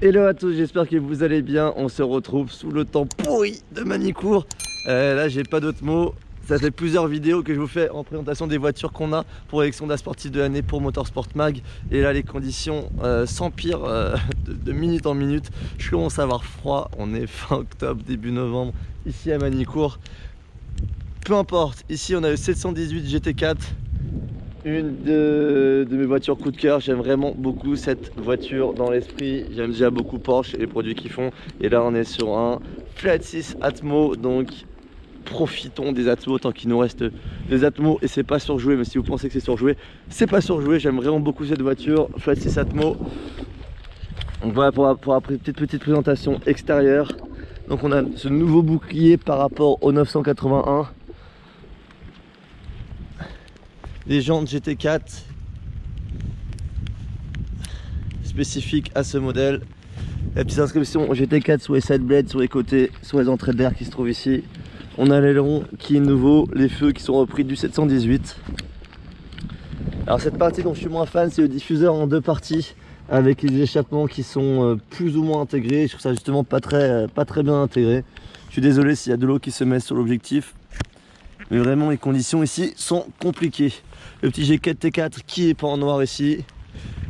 Hello à tous, j'espère que vous allez bien. On se retrouve sous le temps pourri de Manicourt. Là j'ai pas d'autres mots. Ça fait plusieurs vidéos que je vous fais en présentation des voitures qu'on a pour l'élection d'Asportif de l'année pour Motorsport Mag. Et là les conditions s'empirent de minute en minute. Je commence à avoir froid. On est fin octobre, début novembre ici à Manicourt. Peu importe, ici on a le 718 GT4. Une de mes voitures coup de cœur. J'aime vraiment beaucoup cette voiture dans l'esprit. J'aime déjà beaucoup Porsche et les produits qu'ils font. Et là on est sur un Flat 6 Atmo, donc profitons des Atmo tant qu'il nous reste des Atmo. Et c'est pas surjoué, mais si vous pensez que c'est surjoué, c'est pas surjoué. J'aime vraiment beaucoup cette voiture Flat 6 Atmo. Donc voilà pour après petite présentation extérieure. Donc on a ce nouveau bouclier par rapport au 981. Les jantes GT4 spécifiques à ce modèle. La petite inscription GT4 sur les side blades, sur les côtés, sur les entrées d'air qui se trouvent ici. On a l'aileron qui est nouveau, les feux qui sont repris du 718. Alors cette partie dont je suis moins fan, c'est le diffuseur en deux parties avec les échappements qui sont plus ou moins intégrés. Je trouve ça justement pas très bien intégré. Je suis désolé s'il y a de l'eau qui se met sur l'objectif. Mais vraiment les conditions ici sont compliquées. Le petit G4 T4 qui est pas en noir ici.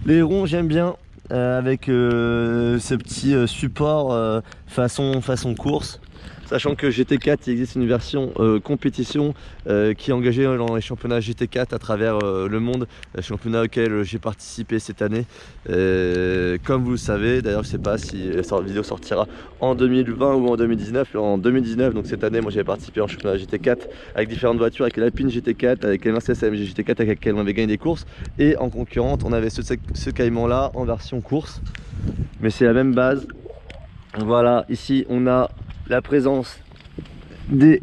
Les ronds j'aime bien avec ce petit support façon course. Sachant que GT4 il existe une version compétition qui est engagée dans les championnats GT4 à travers le monde, championnat auquel j'ai participé cette année. Comme vous le savez, d'ailleurs je sais pas si la vidéo sortira en 2020 ou en 2019. En 2019, donc cette année, moi j'avais participé en championnat GT4 avec différentes voitures, avec l'Alpine GT4, avec la Mercedes AMG GT4 avec laquelle on avait gagné des courses. Et en concurrente, on avait ce Cayman là en version course. Mais c'est la même base. Voilà, ici on a la présence des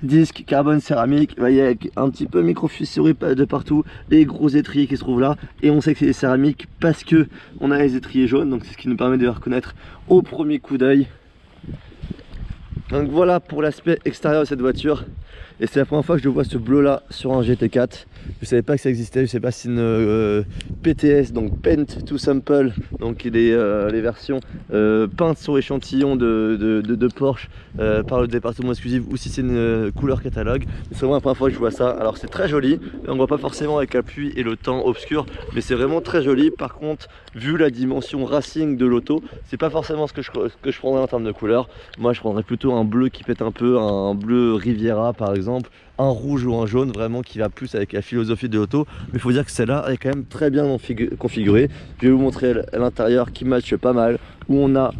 disques carbone céramique, vous voyez, avec un petit peu micro-fissuré de partout, les gros étriers qui se trouvent là, et on sait que c'est des céramiques parce que on a les étriers jaunes, donc c'est ce qui nous permet de les reconnaître au premier coup d'œil. Donc voilà pour l'aspect extérieur de cette voiture. Et c'est la première fois que je vois ce bleu là sur un GT4. Je savais pas que ça existait, je sais pas si c'est une PTS, donc Paint to Sample, donc les versions peintes sur échantillon de Porsche par le département exclusif, ou si c'est une couleur catalogue. C'est vraiment la première fois que je vois ça. Alors c'est très joli, on voit pas forcément avec la pluie et le temps obscur, mais c'est vraiment très joli. Par contre, vu la dimension racing de l'auto, c'est pas forcément ce que je prendrais en termes de couleur. Moi je prendrais plutôt un bleu qui pète un peu, un bleu Riviera par exemple, un rouge ou un jaune vraiment qui va plus avec la philosophie de l'auto. Mais il faut dire que celle-là est quand même très bien configurée. Je vais vous montrer l'intérieur qui matche pas mal, où on a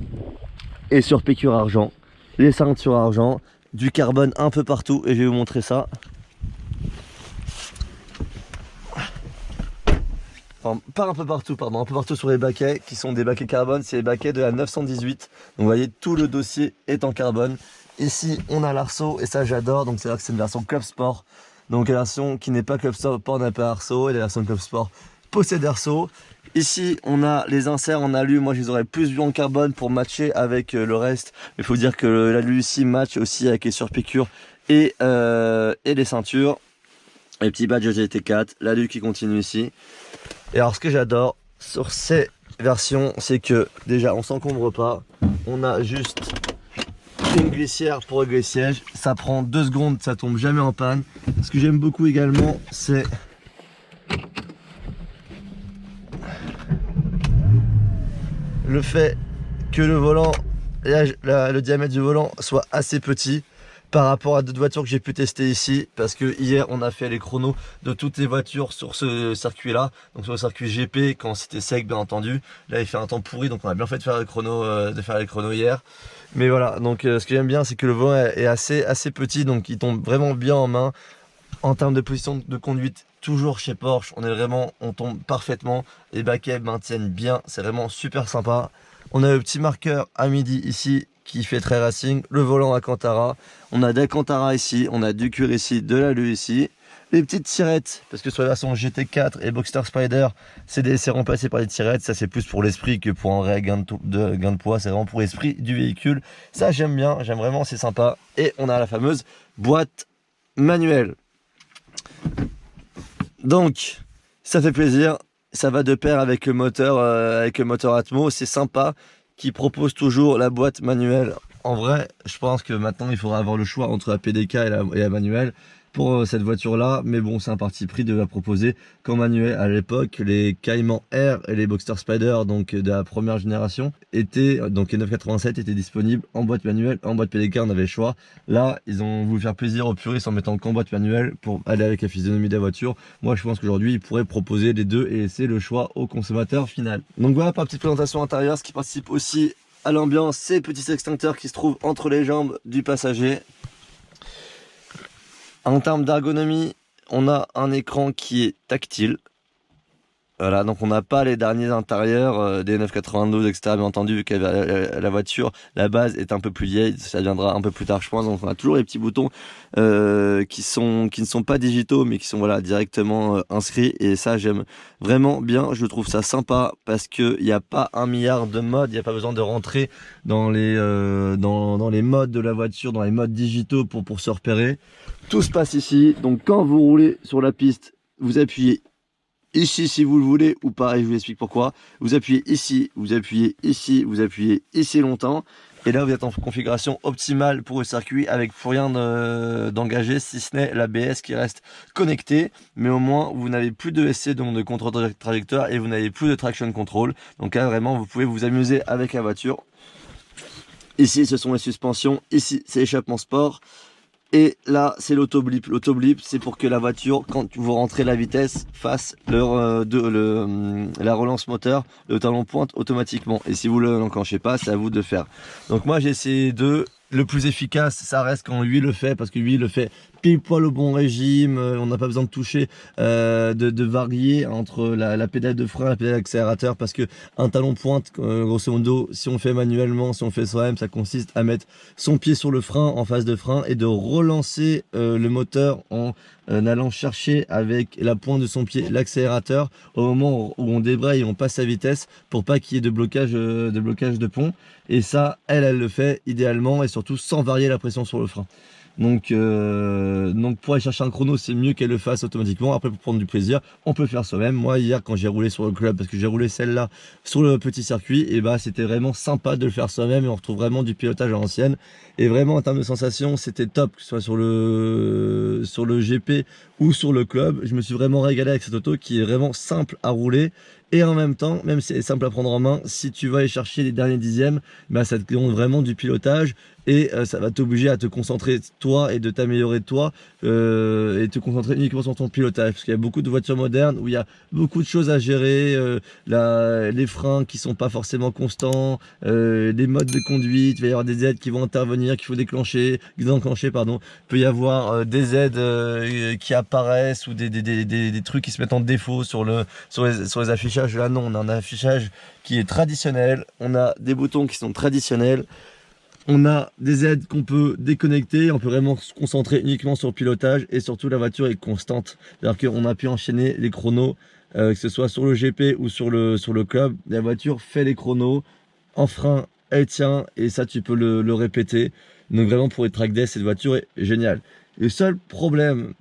les surpiqûres argent, les ceintures argent, du carbone un peu partout, et je vais vous montrer ça. Enfin, pas un peu partout, pardon, un peu partout sur les baquets qui sont des baquets carbone. C'est les baquets de la 918. Donc vous voyez, tout le dossier est en carbone. Ici on a l'arceau, et ça j'adore. Donc c'est là que c'est une version Club Sport. Donc la version qui n'est pas Club Sport n'a pas arceau, et la version Club Sport possède arceau. Ici on a les inserts en alu. Moi je les aurais plus vus en carbone pour matcher avec le reste. Mais il faut dire que l'alu ici match aussi avec les surpiqûres et les ceintures. Les petits badges GT4, l'alu qui continue ici. Et alors ce que j'adore sur ces versions, c'est que déjà on s'encombre pas. On a juste une glissière pour régler le siège. Ça prend 2 secondes, ça tombe jamais en panne. Ce que j'aime beaucoup également, c'est le fait que le volant, le diamètre du volant soit assez petit par rapport à d'autres voitures que j'ai pu tester ici, parce que hier on a fait les chronos de toutes les voitures sur ce circuit là, donc sur le circuit GP quand c'était sec bien entendu. Là il fait un temps pourri, donc on a bien fait de faire les chronos hier. Mais voilà, donc ce que j'aime bien, c'est que le volant est assez petit, donc il tombe vraiment bien en main. En termes de position de conduite, toujours chez Porsche, on tombe parfaitement, les baquets maintiennent bien, c'est vraiment super sympa. On a le petit marqueur à midi ici qui fait très racing, le volant Alcantara, on a d'Alcantara ici, on a du cuir ici, de l'alu ici, les petites tirettes, parce que sur la version GT4 et Boxster Spider, c'est remplacé par des tirettes. Ça c'est plus pour l'esprit que pour un réel gain de poids, c'est vraiment pour l'esprit du véhicule. Ça j'aime bien, j'aime vraiment, c'est sympa. Et on a la fameuse boîte manuelle. Donc ça fait plaisir, ça va de pair avec le moteur Atmo, c'est sympa. qui propose toujours la boîte manuelle. En vrai, je pense que maintenant il faudra avoir le choix entre la PDK et la manuelle pour cette voiture là, mais bon, c'est un parti pris de la proposer qu'en manuel. À l'époque, les Cayman Air et les Boxster Spider, donc de la première génération, étaient, donc les 987 étaient disponibles en boîte manuelle, en boîte PDK, on avait le choix. Là, ils ont voulu faire plaisir aux puristes en mettant qu'en boîte manuelle pour aller avec la physionomie de la voiture. Moi, je pense qu'aujourd'hui, ils pourraient proposer les deux et laisser le choix au consommateur final. Donc voilà, pour la petite présentation intérieure, ce qui participe aussi à l'ambiance, ces petits extincteurs qui se trouvent entre les jambes du passager. En termes d'ergonomie, on a un écran qui est tactile. Voilà, donc on n'a pas les derniers intérieurs des 992, etc. Bien entendu, vu que la voiture, la base est un peu plus vieille, ça viendra un peu plus tard, je pense. Donc on a toujours les petits boutons qui ne sont pas digitaux, mais qui sont voilà directement inscrits. Et ça, j'aime vraiment bien. Je trouve ça sympa parce que il n'y a pas un milliard de modes. Il n'y a pas besoin de rentrer dans les dans les modes de la voiture, dans les modes digitaux pour se repérer. Tout se passe ici. Donc quand vous roulez sur la piste, vous appuyez ici si vous le voulez, ou pareil, je vous explique pourquoi. Vous appuyez ici, vous appuyez ici, vous appuyez ici longtemps. Et là, vous êtes en configuration optimale pour le circuit avec plus rien d'engagé, si ce n'est l'ABS qui reste connecté. Mais au moins, vous n'avez plus de SC, donc de contrôle trajectoire, et vous n'avez plus de traction control. Donc là, vraiment, vous pouvez vous amuser avec la voiture. Ici, ce sont les suspensions. Ici, c'est l'échappement sport. Et là, c'est l'auto-blip. L'auto-blip, c'est pour que la voiture, quand vous rentrez la vitesse, fasse la relance moteur, le talon pointe automatiquement. Et si vous ne l'enclenchez pas, c'est à vous de le faire. Donc moi, j'ai essayé de... Le plus efficace, ça reste quand lui le fait, parce que lui le fait pile poil au bon régime. On n'a pas besoin de toucher, de varier entre la pédale de frein et la pédale d'accélérateur, parce que un talon pointe, grosso modo, si on fait manuellement, si on fait soi-même, ça consiste à mettre son pied sur le frein en phase de frein et de relancer le moteur en allant chercher avec la pointe de son pied l'accélérateur au moment où on débraye et on passe sa vitesse pour pas qu'il y ait de blocage de pont. Et ça, elle le fait idéalement et surtout sans varier la pression sur le frein. Donc pour aller chercher un chrono, c'est mieux qu'elle le fasse automatiquement. Après, pour prendre du plaisir, on peut le faire soi-même. Moi, hier, quand j'ai roulé sur le club, parce que j'ai roulé celle-là sur le petit circuit, et bah c'était vraiment sympa de le faire soi-même et on retrouve vraiment du pilotage à l'ancienne. Et vraiment, en termes de sensations, c'était top, que ce soit sur le GP ou sur le club. Je me suis vraiment régalé avec cette auto qui est vraiment simple à rouler. Et en même temps, même si elle est simple à prendre en main, si tu vas aller chercher les derniers dixièmes, bah ça te donne vraiment du pilotage et ça va t'obliger à te concentrer toi et de t'améliorer toi et te concentrer uniquement sur ton pilotage, parce qu'il y a beaucoup de voitures modernes où il y a beaucoup de choses à gérer, les freins qui sont pas forcément constants, les modes de conduite, il va y avoir des aides qui vont intervenir, qu'il faut déclencher, pardon. Il peut y avoir des aides qui apparaissent ou des trucs qui se mettent en défaut sur les affichages. Là non, on a un affichage qui est traditionnel, on a des boutons qui sont traditionnels, on a des aides qu'on peut déconnecter, on peut vraiment se concentrer uniquement sur le pilotage et surtout la voiture est constante. C'est-à-dire qu'on a pu enchaîner les chronos, que ce soit sur le GP ou sur le club, la voiture fait les chronos, en frein elle tient et ça tu peux le répéter. Donc vraiment pour les track days, cette voiture est géniale. Le seul problème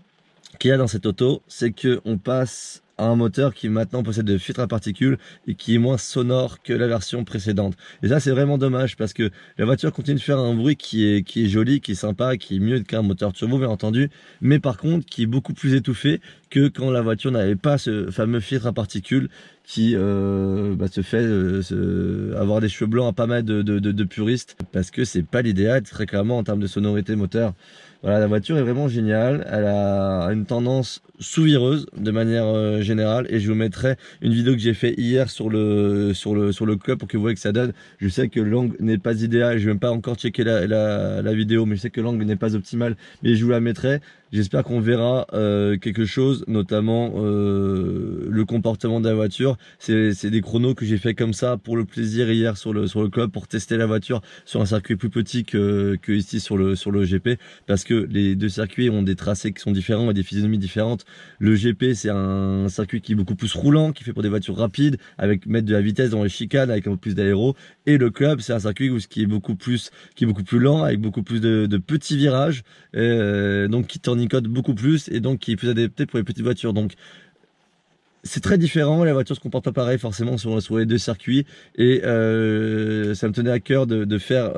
qu'il y a dans cette auto, c'est qu'on passe à un moteur qui maintenant possède de filtres à particules et qui est moins sonore que la version précédente. Et ça c'est vraiment dommage parce que la voiture continue de faire un bruit qui est joli, qui est sympa, qui est mieux qu'un moteur turbo bien entendu, mais par contre qui est beaucoup plus étouffé que quand la voiture n'avait pas ce fameux filtre à particules qui se fait avoir des cheveux blancs à pas mal de puristes, parce que c'est pas l'idéal très clairement en termes de sonorité moteur. Voilà, la voiture est vraiment géniale, elle a une tendance sous-vireuse de manière générale, et je vous mettrai une vidéo que j'ai fait hier sur le club pour que vous voyez que ça donne. Je sais que l'angle n'est pas idéal, je vais même pas encore checker la vidéo, mais je sais que l'angle n'est pas optimal, mais je vous la mettrai. J'espère qu'on verra quelque chose, notamment le comportement de la voiture. C'est des chronos que j'ai fait comme ça pour le plaisir hier sur le club, pour tester la voiture sur un circuit plus petit que ici sur le GP, parce que les deux circuits ont des tracés qui sont différents et des physionomies différentes. Le GP c'est un circuit qui est beaucoup plus roulant, qui fait pour des voitures rapides, avec mettre de la vitesse dans les chicanes, avec un peu plus d'aéro. Et le club c'est un circuit qui est beaucoup plus lent, avec beaucoup plus de petits virages, donc qui tournicote beaucoup plus et donc qui est plus adapté pour les petites voitures. Donc c'est très différent, la voiture se comporte pas pareil forcément sur les deux circuits et ça me tenait à cœur de faire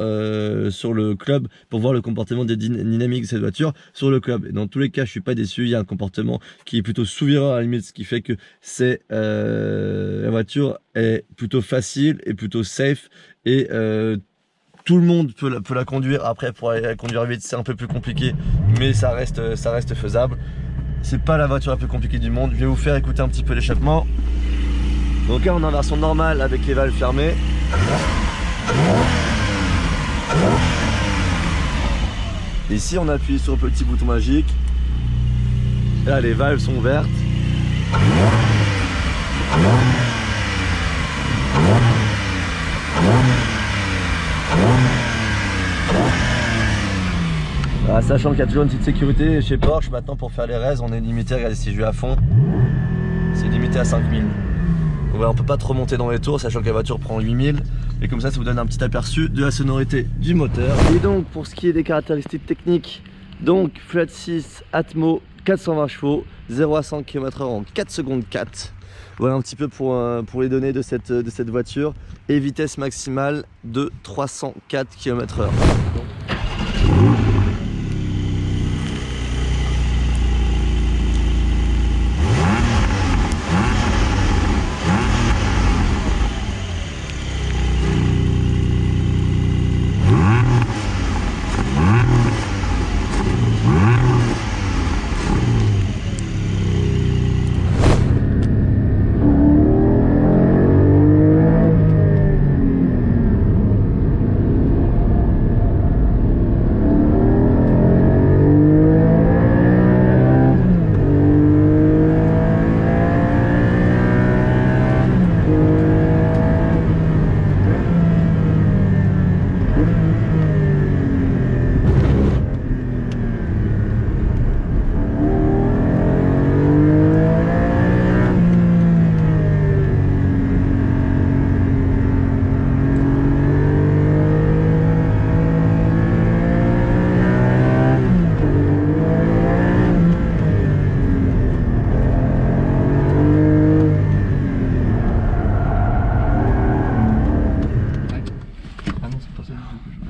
sur le club pour voir le comportement des dynamiques de cette voiture sur le club. Et dans tous les cas, je suis pas déçu, il y a un comportement qui est plutôt souverain à la limite, ce qui fait que c'est la voiture est plutôt facile et plutôt safe et tout le monde peut la conduire. Après, pour aller la conduire vite, c'est un peu plus compliqué, mais ça reste faisable. C'est pas la voiture la plus compliquée du monde. Je vais vous faire écouter un petit peu l'échappement. Donc là on est en version normale avec les valves fermées. Ici on appuie sur le petit bouton magique. Là les valves sont ouvertes. Ah, sachant qu'il y a toujours une petite sécurité chez Porsche, maintenant pour faire les raises on est limité, regardez si je vais à fond, c'est limité à 5000. Donc voilà, on peut pas trop monter dans les tours, sachant que la voiture prend 8000. Et comme ça vous donne un petit aperçu de la sonorité du moteur. Et donc pour ce qui est des caractéristiques techniques, donc flat 6 Atmo 420 chevaux, 0 à 100 km/h en 4 secondes 4. Voilà un petit peu pour les données de cette voiture. Et vitesse maximale de 304 km/h.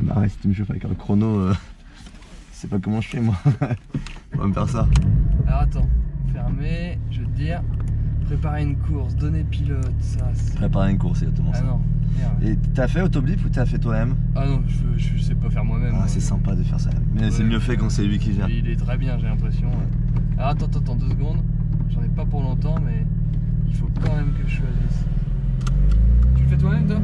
Arrête, si tu me chauffes avec un chrono, c'est pas comment je fais moi. On va me faire ça. Alors attends, fermé, je veux te dire, préparer une course, donner pilote, ça c'est... Préparer une course, c'est exactement ça. Ah non, merde. Et t'as fait Autoblip ou t'as fait toi-même? Ah non, je sais pas faire moi-même. Ah, c'est sympa de faire ça. Mais ouais, c'est mieux fait quand c'est lui qui gère. Il est très bien, j'ai l'impression. Alors attends, 2 secondes. J'en ai pas pour longtemps, mais il faut quand même que je choisisse. Tu le fais toi-même, toi?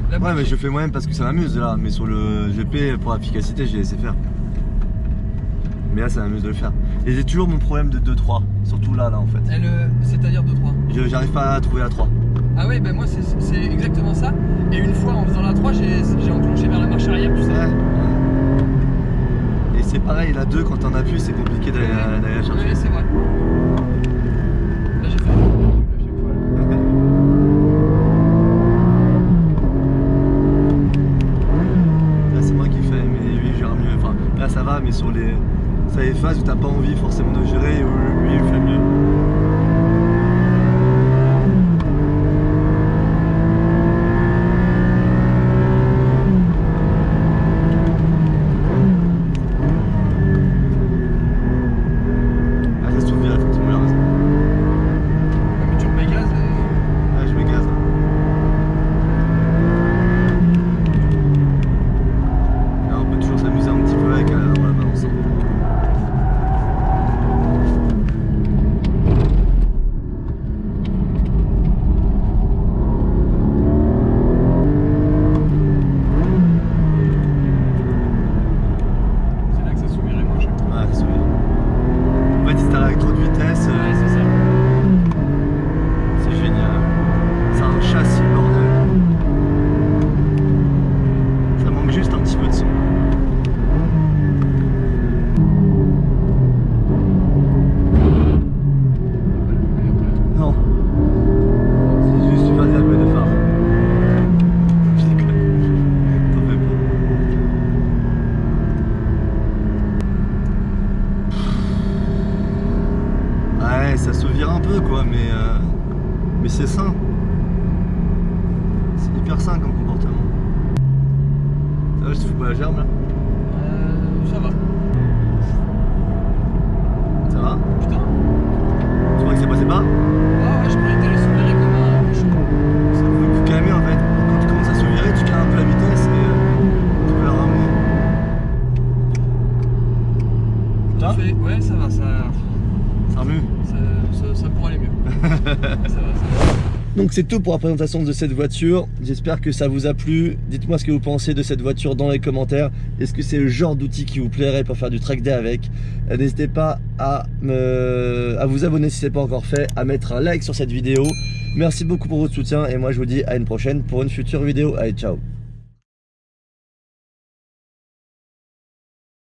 Ouais, mais je le fais moi-même parce que ça m'amuse là. Mais sur le GP, pour l'efficacité, j'ai laissé faire. Mais là, ça m'amuse de le faire. Et j'ai toujours mon problème de 2-3. Surtout là en fait. C'est-à-dire 2-3? J'arrive pas à trouver la 3. Ah ouais, ben moi c'est exactement ça. Et une fois en faisant la 3, j'ai enclenché vers la marche arrière, tu sais. Ouais. Et c'est pareil, la 2, quand on appuie, c'est compliqué d'aller la chercher. Ouais, c'est vrai. Là, j'ai fait là, c'est moi qui fais, mais lui, il gère mieux. Enfin, là, ça va, mais sur les phases où t'as pas envie forcément de gérer, où lui, il fait mieux. Ah, je te fous pas la germe là. Ça va. Ça va? Putain. Tu crois que ça passait pas? Ah ouais, je croyais que t'allais se virer comme un cochon. Ça peut plus calmer en fait. Quand tu commences à se virer, tu calmes un peu la vitesse et tu peux la ramener. Ça va? Ouais, ça va, Ça remue. ça pourrait aller mieux. ça va. Donc c'est tout pour la présentation de cette voiture. J'espère que ça vous a plu. Dites-moi ce que vous pensez de cette voiture dans les commentaires. Est-ce que c'est le genre d'outil qui vous plairait pour faire du track day avec? N'hésitez pas à vous abonner si ce n'est pas encore fait, à mettre un like sur cette vidéo. Merci beaucoup pour votre soutien et moi je vous dis à une prochaine pour une future vidéo. Allez, ciao!